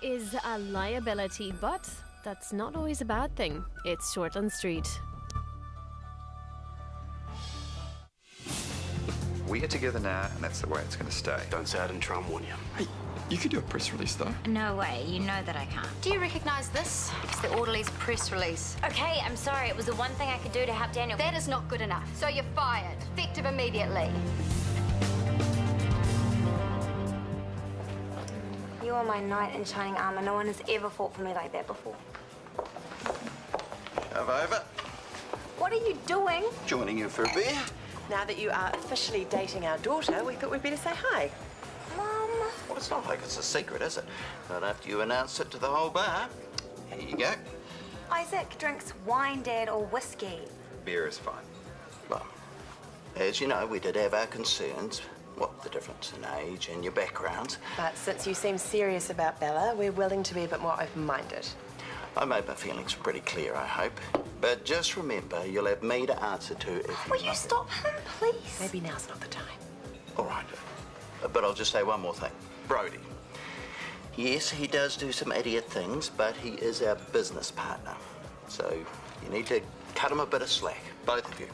Is a liability, but that's not always a bad thing. It's Shortland Street. We are together now, and that's the way it's going to stay. Don't say I didn't try and warn you. Hey, you could do a press release, though. No way. You know that I can't. Do you recognise this? It's the orderly's press release. Okay, I'm sorry. It was the one thing I could do to help Daniel. That is not good enough. So you're fired. Effective immediately. You are my knight in shining armor. No one has ever fought for me like that before. Over. What are you doing? Joining you for a beer. Now that you are officially dating our daughter, we thought we'd better say hi. Mum. Well, it's not like it's a secret, is it? Not after you announce it to the whole bar. Here you go. Isaac drinks wine, Dad, or whiskey. Beer is fine. Well, as you know, we did have our concerns. What, the difference in age and your backgrounds. But since you seem serious about Bella, we're willing to be a bit more open-minded. I made my feelings pretty clear, I hope. But just remember, you'll have me to answer to if you... Will you stop him, please? Maybe now's not the time. All right. But I'll just say one more thing. Brody. Yes, he does do some idiot things, but he is our business partner. So you need to cut him a bit of slack, both of you.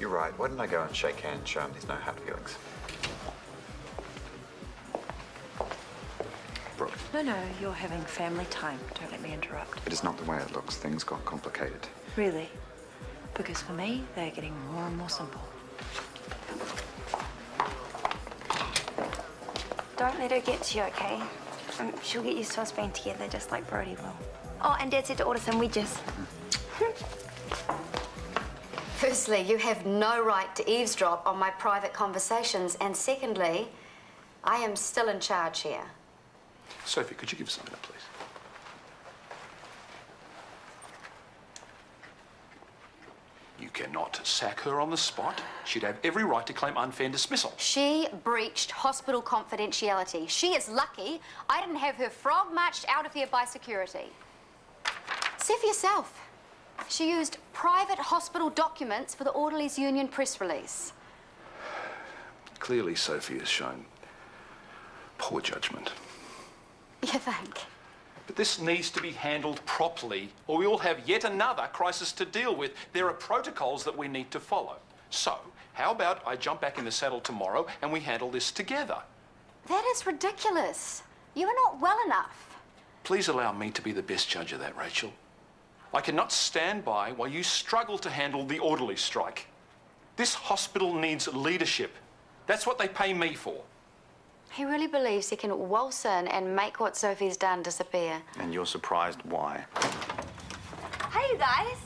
You're right. Why didn't I go and shake hands, show him there's no hard feelings? Brooke. No, you're having family time. Don't let me interrupt. It is not the way it looks. Things got complicated. Really? Because for me, they're getting more and more simple. Don't let her get to you, okay? She'll get used to us being together just like Brody will. Oh, and Dad said to order some wedges. Firstly, you have no right to eavesdrop on my private conversations. And secondly, I am still in charge here. Sophie, could you give us a minute, please? You cannot sack her on the spot. She'd have every right to claim unfair dismissal. She breached hospital confidentiality. She is lucky I didn't have her frog marched out of here by security. See for yourself. She used private hospital documents for the Orderlies Union press release. Clearly, Sophie has shown poor judgment. You think? But this needs to be handled properly, or we will have yet another crisis to deal with. There are protocols that we need to follow. So, how about I jump back in the saddle tomorrow and we handle this together? That is ridiculous. You are not well enough. Please allow me to be the best judge of that, Rachel. I cannot stand by while you struggle to handle the orderly strike. This hospital needs leadership. That's what they pay me for. He really believes he can waltz in and make what Sophie's done disappear. And you're surprised why? Hey, you guys.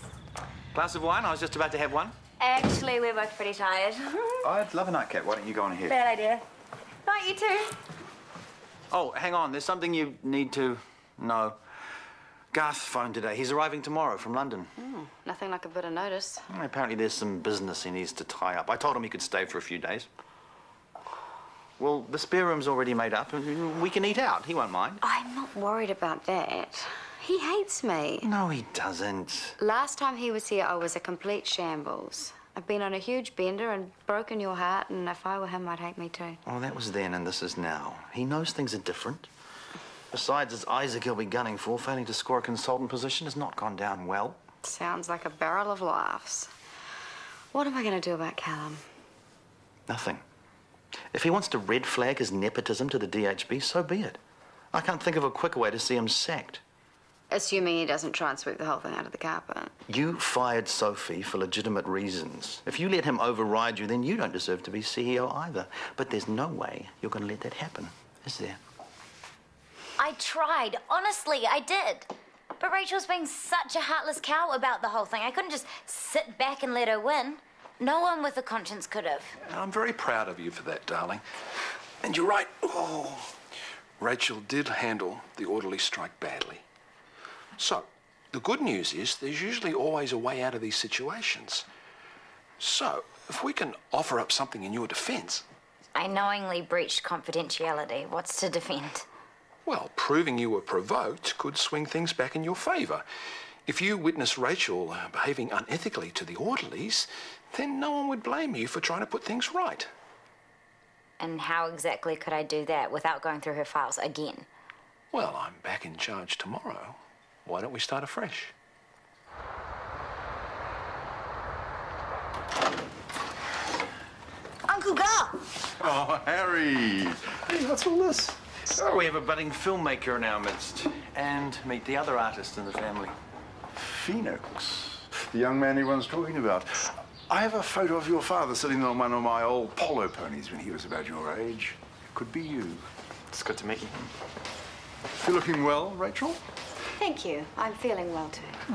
Glass of wine? I was just about to have one. Actually, we're both pretty tired. I'd love a nightcap. Why don't you go on ahead? Bad idea. Not you two. Oh, hang on. There's something you need to know. Garth phoned today. He's arriving tomorrow from London. Nothing like a bit of notice. Apparently there's some business he needs to tie up. I told him he could stay for a few days. Well, the spare room's already made up. We can eat out. He won't mind. I'm not worried about that. He hates me. No, he doesn't. Last time he was here, I was a complete shambles. I've been on a huge bender and broken your heart, and if I were him, I'd hate me too. Oh, that was then and this is now. He knows things are different. Besides, it's Isaac he'll be gunning for. Failing to score a consultant position has not gone down well. Sounds like a barrel of laughs. What am I going to do about Callum? Nothing. If he wants to red flag his nepotism to the DHB, so be it. I can't think of a quicker way to see him sacked. Assuming he doesn't try and sweep the whole thing out of the carpet. You fired Sophie for legitimate reasons. If you let him override you, then you don't deserve to be CEO either. But there's no way you're going to let that happen, is there? I tried. Honestly, I did. But Rachel's being such a heartless cow about the whole thing. I couldn't just sit back and let her win. No one with a conscience could have. I'm very proud of you for that, darling. And you're right. Oh, Rachel did handle the orderly strike badly. So, the good news is there's usually always a way out of these situations. So, if we can offer up something in your defence... I knowingly breached confidentiality. What's to defend? Well, proving you were provoked could swing things back in your favour. If you witness Rachel behaving unethically to the orderlies, then no one would blame you for trying to put things right. And how exactly could I do that without going through her files again? Well, I'm back in charge tomorrow. Why don't we start afresh? Uncle Garth! Oh, Harry! Hey, what's all this? Oh, we have a budding filmmaker in our midst. And meet the other artist in the family. Phoenix, the young man everyone's talking about. I have a photo of your father sitting on one of my old polo ponies when he was about your age. Could be you. It's good to meet you. You're looking well, Rachel? Thank you. I'm feeling well, too.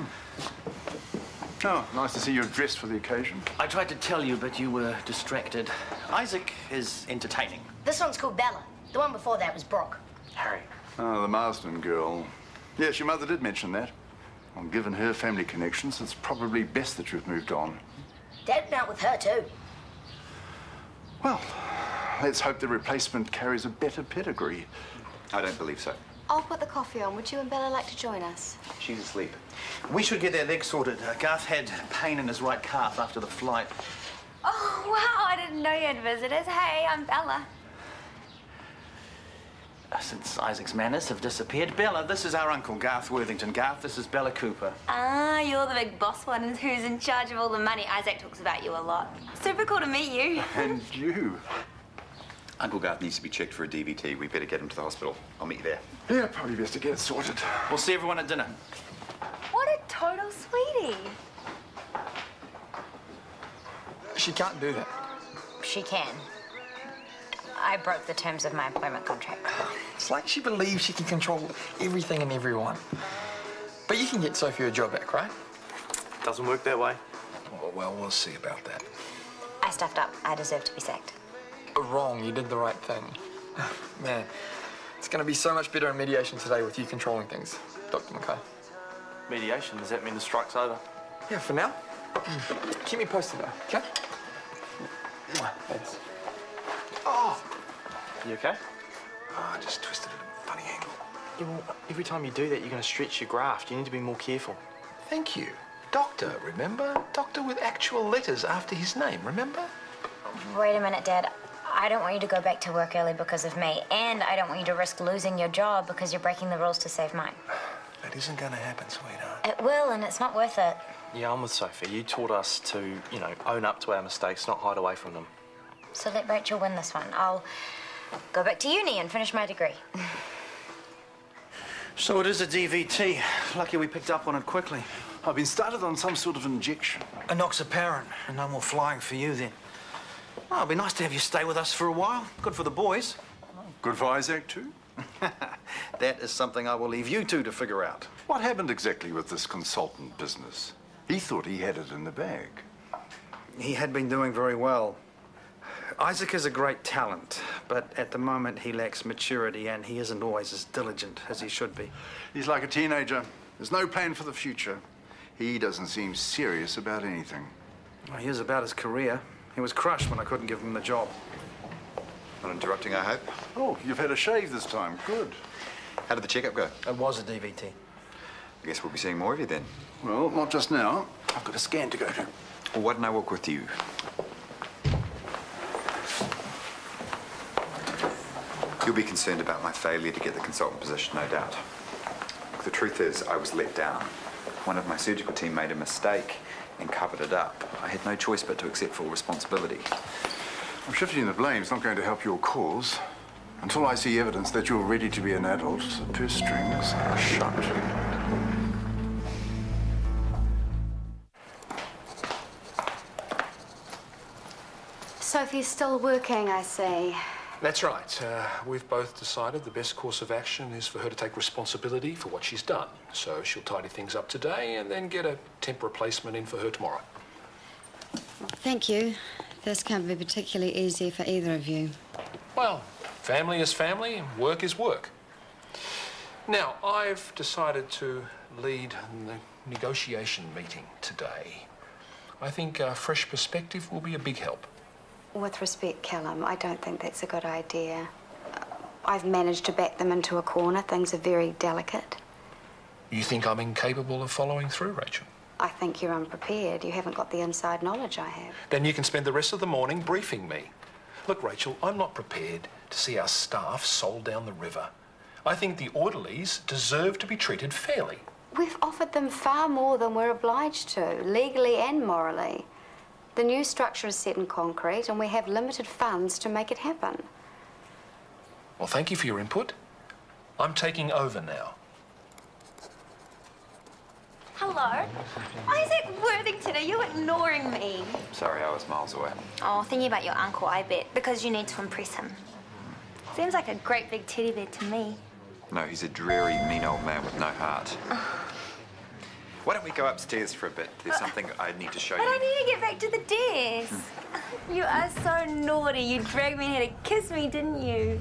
Oh, nice to see you're dressed for the occasion. I tried to tell you, but you were distracted. Isaac is entertaining. This one's called Bella. The one before that was Brock. Harry. Oh, the Marsden girl. Yes, your mother did mention that. Well, given her family connections, it's probably best that you've moved on. Dad went out with her, too. Well, let's hope the replacement carries a better pedigree. I don't believe so. I'll put the coffee on. Would you and Bella like to join us? She's asleep. We should get their leg sorted. Garth had pain in his right calf after the flight. Oh, wow, I didn't know you had visitors. Hey, I'm Bella. Since Isaac's manners have disappeared, Bella, this is our uncle, Garth Worthington. Garth, this is Bella Cooper. Ah, you're the big boss one and who's in charge of all the money. Isaac talks about you a lot. Super cool to meet you. And you. Uncle Garth needs to be checked for a DVT. We better get him to the hospital. I'll meet you there. Yeah, probably best to get it sorted. We'll see everyone at dinner. What a total sweetie. She can't do that. She can. I broke the terms of my employment contract. It's like she believes she can control everything and everyone. But you can get Sophie her job back, right? Doesn't work that way. Oh, well, we'll see about that. I stuffed up. I deserve to be sacked. Wrong. You did the right thing. Man, it's going to be so much better in mediation today with you controlling things, Dr. McKay. Mediation, does that mean the strike's over? Yeah, for now. Keep me posted, though, okay? Thanks. Oh! You okay? Oh, I just twisted it at a funny angle. Yeah, well, every time you do that, you're going to stretch your graft. You need to be more careful. Thank you. Doctor, remember? Doctor with actual letters after his name, remember? Wait a minute, Dad. I don't want you to go back to work early because of me, and I don't want you to risk losing your job because you're breaking the rules to save mine. That isn't going to happen, sweetheart. It will, and it's not worth it. Yeah, I'm with Sophie. You taught us to, you know, own up to our mistakes, not hide away from them. So let Rachel win this one. I'll go back to uni and finish my degree. So it is a DVT. Lucky we picked up on it quickly. I've been started on some sort of injection. Enoxaparin, and no more flying for you then. Oh, it'd be nice to have you stay with us for a while. Good for the boys. Good for Isaac, too. That is something I will leave you two to figure out. What happened exactly with this consultant business? He thought he had it in the bag. He had been doing very well. Isaac is a great talent, but at the moment he lacks maturity and he isn't always as diligent as he should be. He's like a teenager. There's no plan for the future. He doesn't seem serious about anything. Well, he is about his career. He was crushed when I couldn't give him the job. Not interrupting, I hope. Oh, you've had a shave this time. Good. How did the checkup go? It was a DVT. I guess we'll be seeing more of you then. Well, not just now. I've got a scan to go to. Well, why don't I walk with you? You'll be concerned about my failure to get the consultant position, no doubt. The truth is, I was let down. One of my surgical team made a mistake and covered it up. I had no choice but to accept full responsibility. I'm shifting the blame's not going to help your cause. Until I see evidence that you're ready to be an adult, the purse strings are shut. Sophie's still working, I see. That's right. We've both decided the best course of action is for her to take responsibility for what she's done. So she'll tidy things up today and then get a temp replacement in for her tomorrow. Thank you. This can't be particularly easy for either of you. Well, family is family and work is work. Now, I've decided to lead the negotiation meeting today. I think a fresh perspective will be a big help. With respect, Callum, I don't think that's a good idea. I've managed to back them into a corner. Things are very delicate. You think I'm incapable of following through, Rachel? I think you're unprepared. You haven't got the inside knowledge I have. Then you can spend the rest of the morning briefing me. Look, Rachel, I'm not prepared to see our staff sold down the river. I think the orderlies deserve to be treated fairly. We've offered them far more than we're obliged to, legally and morally. The new structure is set in concrete and we have limited funds to make it happen. Well, thank you for your input. I'm taking over now. Hello? Isaac Worthington, are you ignoring me? Sorry, I was miles away. Oh, thinking about your uncle, I bet, because you need to impress him. Seems like a great big teddy bear to me. No, he's a dreary, mean old man with no heart. Why don't we go upstairs for a bit? There's something I need to show you. But I need to get back to the desk. You are so naughty. You dragged me here to kiss me, didn't you?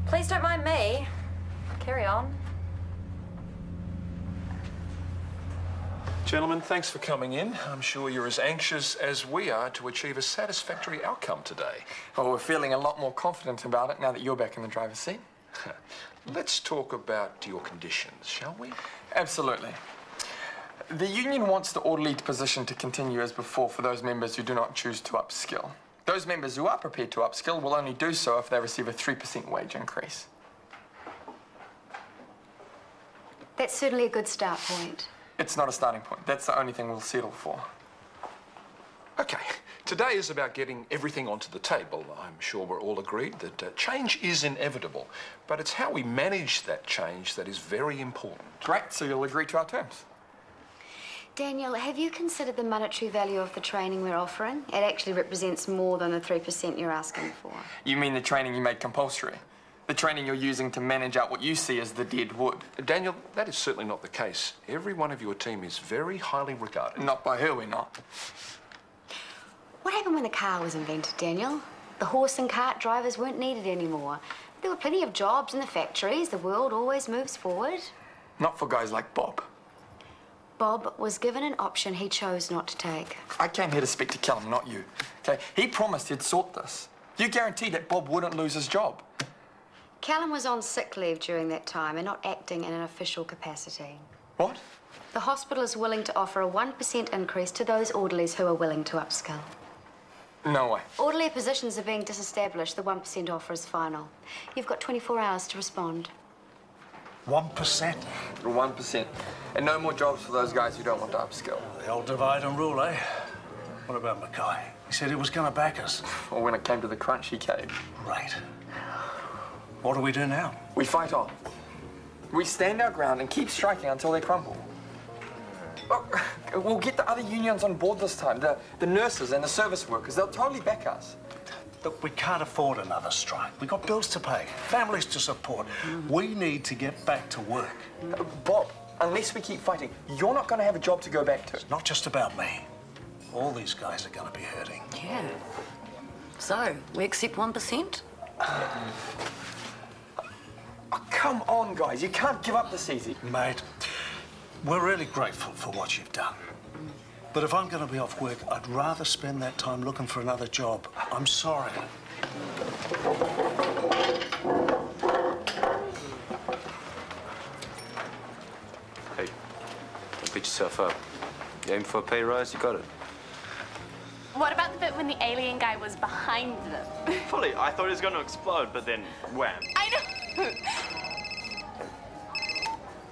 Please don't mind me. Carry on. Gentlemen, thanks for coming in. I'm sure you're as anxious as we are to achieve a satisfactory outcome today. Well, we're feeling a lot more confident about it now that you're back in the driver's seat. Let's talk about your conditions, shall we? Absolutely. The union wants the orderly position to continue as before for those members who do not choose to upskill. Those members who are prepared to upskill will only do so if they receive a 3% wage increase. That's certainly a good start point. It's not a starting point. That's the only thing we'll settle for. Okay, today is about getting everything onto the table. I'm sure we're all agreed that change is inevitable, but it's how we manage that change that is very important. Great, so you'll agree to our terms. Daniel, have you considered the monetary value of the training we're offering? It actually represents more than the 3% you're asking for. You mean the training you made compulsory? The training you're using to manage out what you see as the dead wood? Daniel, that is certainly not the case. Every one of your team is very highly regarded. Not by her, we're not. What happened when the car was invented, Daniel? The horse and cart drivers weren't needed anymore. There were plenty of jobs in the factories. The world always moves forward. Not for guys like Bob. Bob was given an option he chose not to take. I came here to speak to Callum, not you. Okay? He promised he'd sort this. You guaranteed that Bob wouldn't lose his job. Callum was on sick leave during that time and not acting in an official capacity. What? The hospital is willing to offer a 1% increase to those orderlies who are willing to upskill. No way. Orderly positions are being disestablished. The 1% offer is final. You've got 24 hours to respond. 1%? 1%. And no more jobs for those guys who don't want to upskill. The old divide and rule, eh? What about Mackay? He said he was going to back us. Well, when it came to the crunch, he caved. Right. What do we do now? We fight on. We stand our ground and keep striking until they crumble. Look, we'll get the other unions on board this time. The nurses and the service workers, they'll totally back us. Look, we can't afford another strike. We've got bills to pay, families to support. We need to get back to work. Bob, unless we keep fighting, you're not going to have a job to go back to. It's not just about me. All these guys are going to be hurting. Yeah. So, we accept 1%? Oh, come on, guys. You can't give up this easy. Mate, we're really grateful for what you've done. But if I'm going to be off work, I'd rather spend that time looking for another job. I'm sorry. Hey, don't beat yourself up. You aim for a pay rise, you got it. What about the bit when the alien guy was behind them? Fully, I thought it was going to explode, but then wham. I know.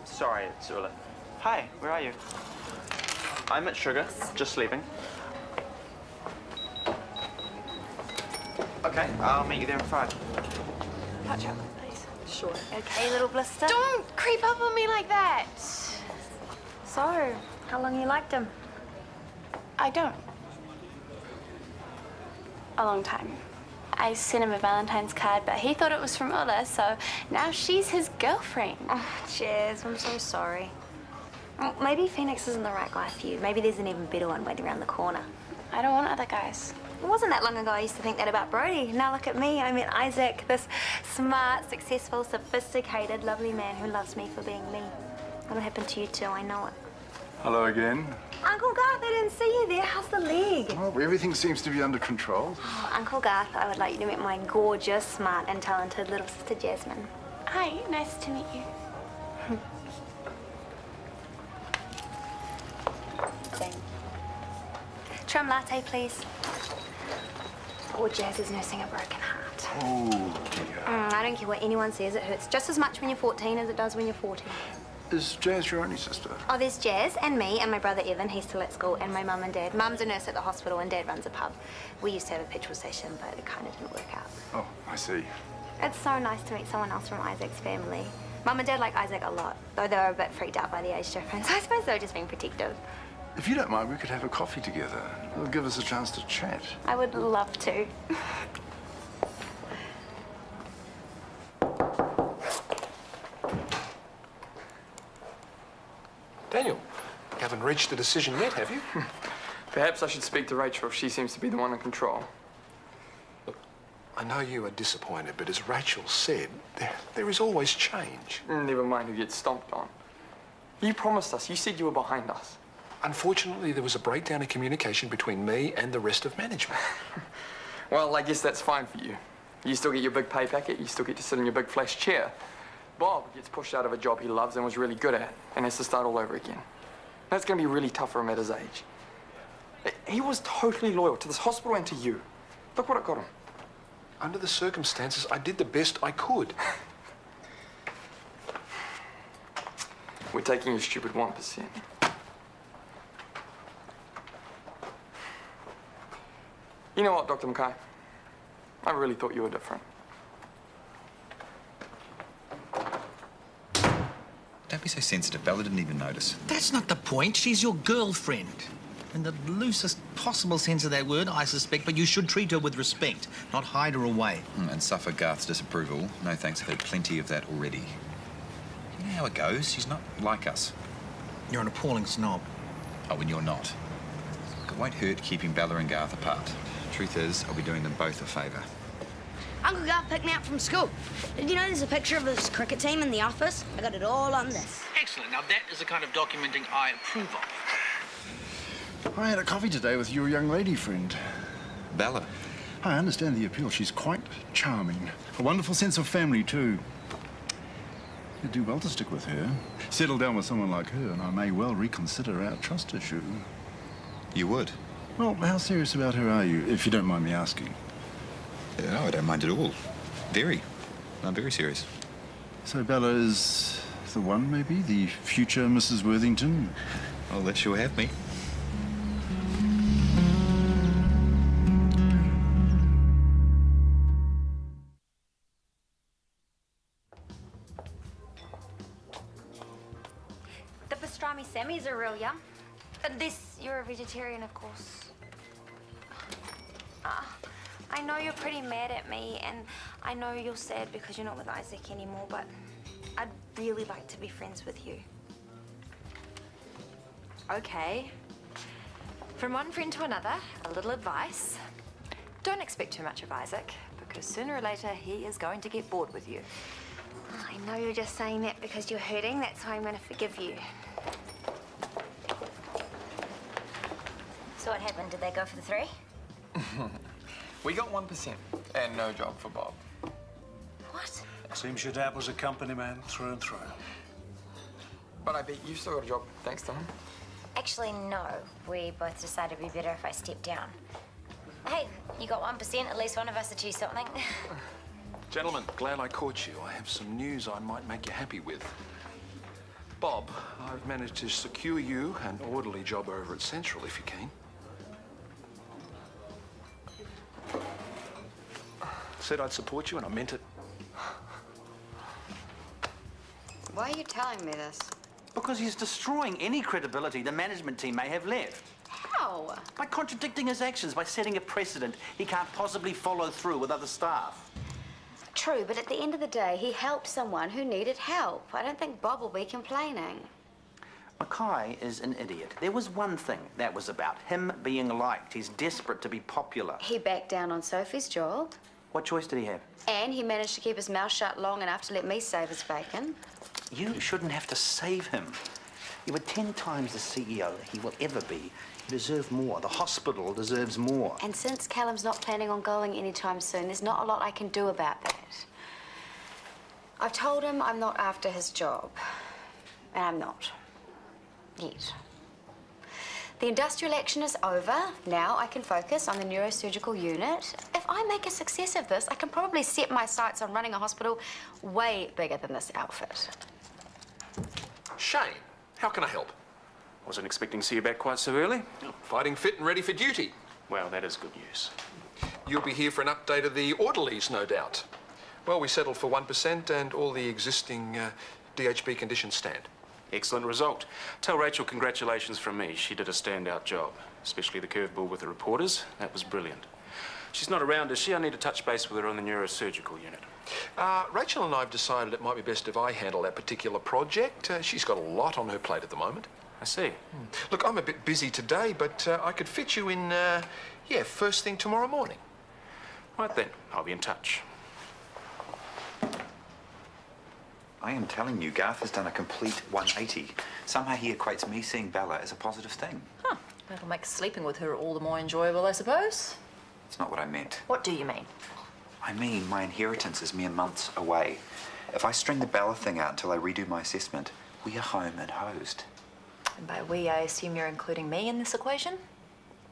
Sorry, it's Ula. Hi, where are you? I'm at Sugar, just sleeping. Okay, I'll meet you there in 5. Hot chocolate, please. Sure. Okay, little blister. Don't creep up on me like that. So, how long you liked him? I don't. A long time. I sent him a Valentine's card, but he thought it was from Ulla, so now she's his girlfriend. Oh, cheers. I'm so sorry. Well, maybe Phoenix isn't the right guy for you. Maybe there's an even better one waiting around the corner. I don't want other guys. It wasn't that long ago I used to think that about Brody. Now look at me. I met Isaac, this smart, successful, sophisticated, lovely man who loves me for being me. It'll happen to you too, I know it. Hello again. Uncle Garth, I didn't see you there. How's the leg? Oh, everything seems to be under control. Oh, Uncle Garth, I would like you to meet my gorgeous, smart and talented little sister Jasmine. Hi, nice to meet you. Same. Trim latte, please. Poor Jazz is nursing a broken heart. Oh, dear. I don't care what anyone says, it hurts just as much when you're 14 as it does when you're 40. Is Jazz your only sister? Oh, there's Jazz and me and my brother Evan, he's still at school, and my mum and dad. Mum's a nurse at the hospital and Dad runs a pub. We used to have a petrol station, but it kind of didn't work out. Oh, I see. It's so nice to meet someone else from Isaac's family. Mum and Dad like Isaac a lot, though they were a bit freaked out by the age difference. I suppose they were just being protective. If you don't mind, we could have a coffee together. It'll give us a chance to chat. I would love to. Daniel, you haven't reached a decision yet, have you? Perhaps I should speak to Rachel if she seems to be the one in control. Look, I know you are disappointed, but as Rachel said, there is always change. Never mind who gets stomped on. You promised us. You said you were behind us. Unfortunately, there was a breakdown in communication between me and the rest of management. Well, I guess that's fine for you. You still get your big pay packet. You still get to sit in your big flash chair. Bob gets pushed out of a job he loves and was really good at and has to start all over again. That's going to be really tough for him at his age. He was totally loyal to this hospital and to you. Look what it got him. Under the circumstances, I did the best I could. We're taking your stupid 1%. You know what, Dr. Mackay? I really thought you were different. Don't be so sensitive. Bella didn't even notice. That's not the point. She's your girlfriend. In the loosest possible sense of that word, I suspect, but you should treat her with respect, not hide her away. And suffer Garth's disapproval. No thanks, I've had plenty of that already. You know how it goes. She's not like us. You're an appalling snob. Oh, and you're not. Look, it won't hurt keeping Bella and Garth apart. Truth is, I'll be doing them both a favour. Uncle Garth picked me up from school. Did you know there's a picture of his cricket team in the office? I got it all on this. Excellent. Now, that is the kind of documenting I approve of. I had a coffee today with your young lady friend. Bella. I understand the appeal. She's quite charming. A wonderful sense of family, too. You'd do well to stick with her. Settle down with someone like her, and I may well reconsider our trust issue. You would? Well, how serious about her are you, if you don't mind me asking? No, I don't mind at all. Very. I'm very serious. So Bella is the one, maybe? The future Mrs. Worthington? I'll let you have me. The pastrami Sammys are real yum. Unless you're a vegetarian, of course. I know you're pretty mad at me, and I know you're sad because you're not with Isaac anymore, but I'd really like to be friends with you. Okay. From one friend to another, a little advice. Don't expect too much of Isaac, because sooner or later he is going to get bored with you. I know you're just saying that because you're hurting. That's why I'm going to forgive you. So what happened? Did they go for the 3? We got 1% and no job for Bob. What? Seems your dad was a company man through and through. But I bet you still got a job thanks to him. Actually, no. We both decided it'd be better if I stepped down. Hey, you got 1%. At least one of us achieved something. Gentlemen, glad I caught you. I have some news I might make you happy with. Bob, I've managed to secure you an orderly job over at Central, if you're keen. Said I'd support you, and I meant it. Why are you telling me this? Because he's destroying any credibility the management team may have left. How? By contradicting his actions, by setting a precedent he can't possibly follow through with other staff. True, but at the end of the day, he helped someone who needed help. I don't think Bob will be complaining. Mackay is an idiot. There was one thing that was about him being liked. He's desperate to be popular. He backed down on Sophie's job. What choice did he have? And he managed to keep his mouth shut long enough to let me save his bacon. You shouldn't have to save him. You were 10 times the CEO he will ever be. You deserve more. The hospital deserves more. And since Callum's not planning on going anytime soon, there's not a lot I can do about that. I've told him I'm not after his job. And I'm not. Yet. The industrial action is over. Now I can focus on the neurosurgical unit. If I make a success of this, I can probably set my sights on running a hospital way bigger than this outfit. Shane, how can I help? Wasn't expecting to see you back quite so early. Fighting fit and ready for duty. Well, that is good news. You'll be here for an update of the orderlies, no doubt. Well, we settled for 1% and all the existing DHB conditions stand. Excellent result. Tell Rachel congratulations from me. She did a standout job, especially the curveball with the reporters. That was brilliant. She's not around, is she? I need to touch base with her on the neurosurgical unit. Rachel and I have decided it might be best if I handle that particular project. She's got a lot on her plate at the moment. I see. Look, I'm a bit busy today, but I could fit you in, yeah, first thing tomorrow morning. Right then, I'll be in touch. I am telling you, Garth has done a complete 180. Somehow he equates me seeing Bella as a positive thing. Huh. That'll make sleeping with her all the more enjoyable, I suppose. It's not what I meant. What do you mean? I mean, my inheritance is mere months away. If I string the Bella thing out until I redo my assessment, we are home and hosed. And by we, I assume you're including me in this equation?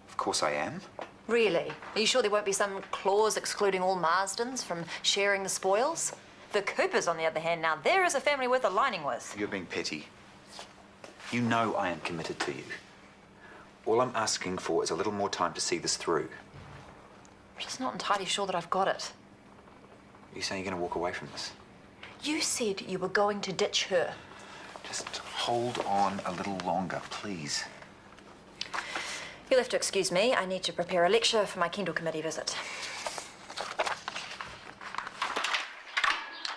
Of course I am. Really? Are you sure there won't be some clause excluding all Marsdens from sharing the spoils? The Coopers, on the other hand, now there is a family worth aligning with. You're being petty. You know I am committed to you. All I'm asking for is a little more time to see this through. I'm just not entirely sure that I've got it. Are you saying you're going to walk away from this? You said you were going to ditch her. Just hold on a little longer, please. You'll have to excuse me. I need to prepare a lecture for my Kendall committee visit.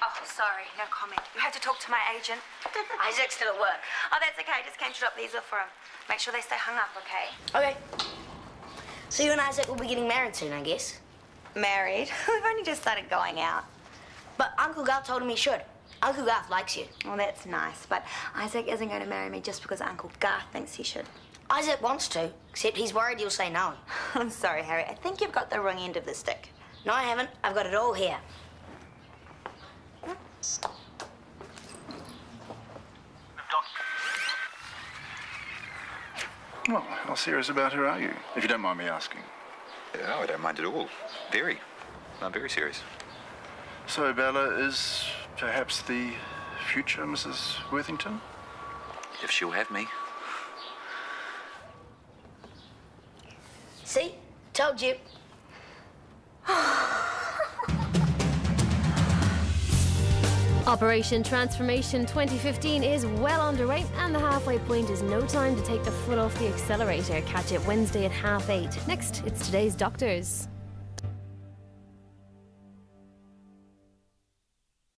Oh, sorry, no comment. You have to talk to my agent. Isaac's still at work. Oh, that's okay. I just came to drop these off for him. Make sure they stay hung up, okay? Okay. So you and Isaac will be getting married soon, I guess? Married? We've only just started going out. But Uncle Garth told him he should. Uncle Garth likes you. Well, that's nice, but Isaac isn't going to marry me just because Uncle Garth thinks he should. Isaac wants to, except he's worried you'll say no. I'm sorry, Harry. I think you've got the wrong end of the stick. No, I haven't. I've got it all here. Well, how serious about her are you, if you don't mind me asking? No, I don't mind at all. Very. I'm very serious. So Bella is perhaps the future Mrs. Worthington? If she'll have me. See? Told you. Operation Transformation 2015 is well underway, and the halfway point is no time to take the foot off the accelerator. Catch it Wednesday at 8:30. Next, it's today's doctors.